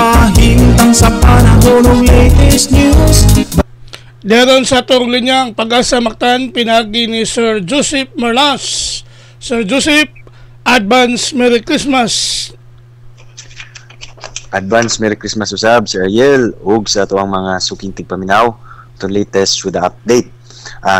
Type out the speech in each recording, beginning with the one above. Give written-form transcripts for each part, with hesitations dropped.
kahintang sa panahon ng latest news. Daron sa atong linyang Pag-asa Mactan, pinagi ni Sir Joseph Merlas. Sir Joseph, advance Merry Christmas. Advance Merry Christmas usab, Sir Ariel, ug sa tuwang mga suking tigpaminaw to latest with the update.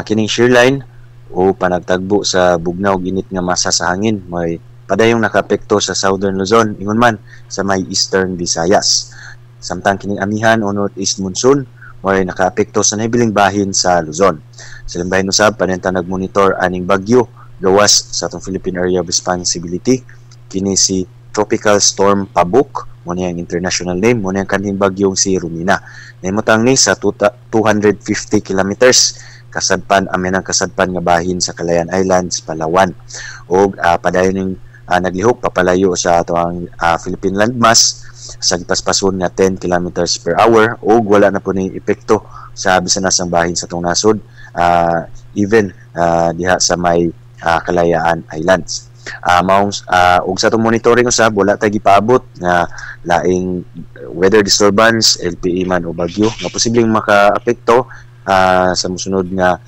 Kining Shearline o panagtagbo sa bugnaw ginit nga masa sa hangin may padayong nakaapekto sa Southern Luzon, ingon man sa may Eastern Visayas. Samtang kining amihan o Northeast Monsoon may nakaapekto sa nahibiling bahin sa Luzon. Sa limbahin usab, panenta nagmonitor aning bagyo gawas sa atong Philippine Area of Responsibility. Kini si Tropical Storm Pabuk, mo niyang international name, mo niyang kanhing bagyong si Rumina. Nahimutang ni sa 250 kilometers kasadpan, aminang kasadpan nga bahin sa Calayan Islands, Palawan. O padayon ning naglihok papalayo sa atong Philippine landmass sa gipaspason nga 10 kilometers per hour o wala na po ni epekto sa bisanasang bahin sa tong nasod, even diha sa may Kalayaan Islands. Og sa itong monitoring usab, wala tayo gipaabot nga laing weather disturbance, LPE man o bagyo nga posibleng makaapekto sa musunod nga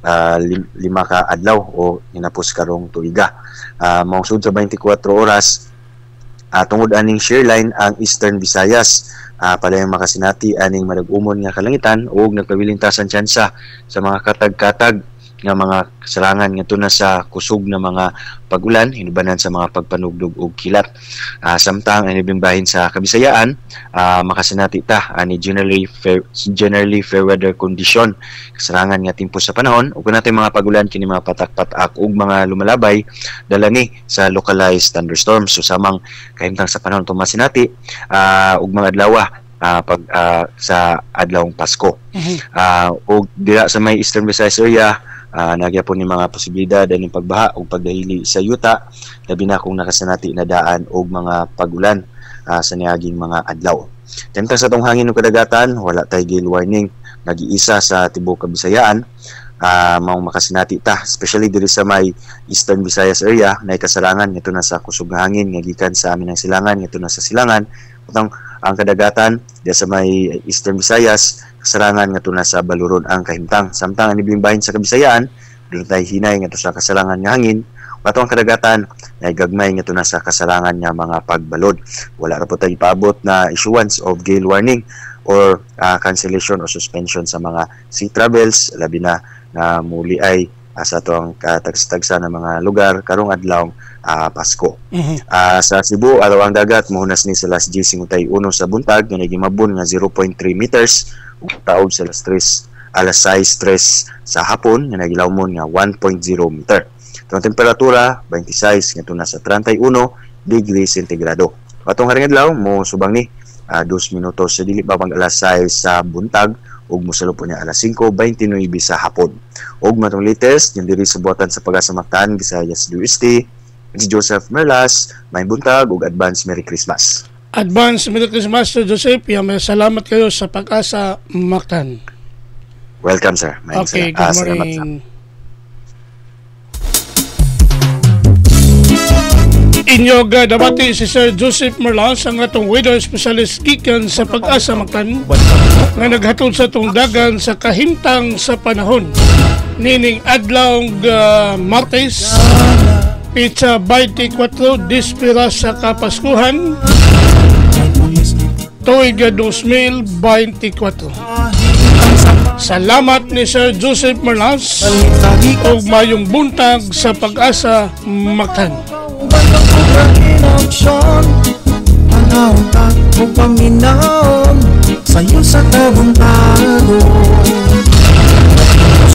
5 ka adlaw o hinapos karong tuiga. Maungsod sa 24 oras tungod aning Shearline ang Eastern Visayas, palayang makasinati aning madagumon nga kalangitan ug nagpabiling tasan tsansa sa mga katag-katag nga mga kasalangan nga tuna sa kusog na mga pag-ulan, hinubanan sa mga pagpanugdog ug kilat. Samtang ang ibang bahin sa Kabisayaan, makasinati ta ani generally fair weather condition, kasalangan nga timpo sa panahon ug natay mga pag-ulan kini mga patak-patak ug mga lumalabay dalani sa localized thunderstorms. So samang kahimtang sa panahon tumasinati ug mga adlaw sa adlawng Pasko. Ug dira sa may Eastern Visayas area, nagyapon ni mga posibilidad ng pagbaha o pagdahili sa yuta, labi na kung nakasanati na daan o mga pagulan sa niaging mga adlaw. Temta sa tong hangin ng kadagatan, wala tayo gale warning nag-iisa sa tibuok Kabisayaan. Maong makasinati ta, especially diri sa may Eastern Visayas area na kasalangan nito na sa kusog nga hangin nga gikan sa amin ang silangan, nito na sa silangan. Utang ang kadagatan di sa may Eastern Visayas, kasalangan nga na sa Baluron ang kahimtang. Samtang ang ibling bahin sa Kabisayaan, doon tayo hinay nga sa kasalangan nga hangin. Pato ang kadagatan na gagmay nga na sa kasalangan nga mga pagbalod. Wala ra po tayo paabot na issuance of gale warning or cancellation or suspension sa mga sea travels, labi na muli ay sa itong katagstagsa ng mga lugar karong adlawng Pasko. Sa Cebu, araw ang dagat, muhunas ni sa last G51 sa buntag, nga nagimabon nga 0.3 meters, ug taog sa alas 6:03 sa hapon, nga nagilawmon nga 1.0 meter. Itong temperatura, 26, nga na sa 31 degrees centigrado. Atong haring adlaw, mo subang ni 2 minutos sa dili pa pang alas 6 sa buntag, ug mosalo po niya alas 5:29 sa hapon. Ug matong latest yung diri sa buhatan sa Pag-asa Mactan, Visayas do Este, si Joseph Merlas, may buntag ug advance Merry Christmas. Advance Merry Christmas, Sir Joseph. Salamat kayo sa Pag-asa Mactan. Welcome, sir. Okay, good morning. Inyog dabati si Sir Joseph Merlas, ang atong weather specialist gikan sa Pag-asa Mactan, nga naghatod sa atong dagan sa kahimtang sa panahon. Nining adlawng Martes, Pizza 24 Dispira sa Kapaskuhan, Tuiga 2024. Salamat ni Sir Joseph Merlas o mayong buntag sa Pag-asa Mactan. Panahon ka o paminaw sa'yo sa tabong talo.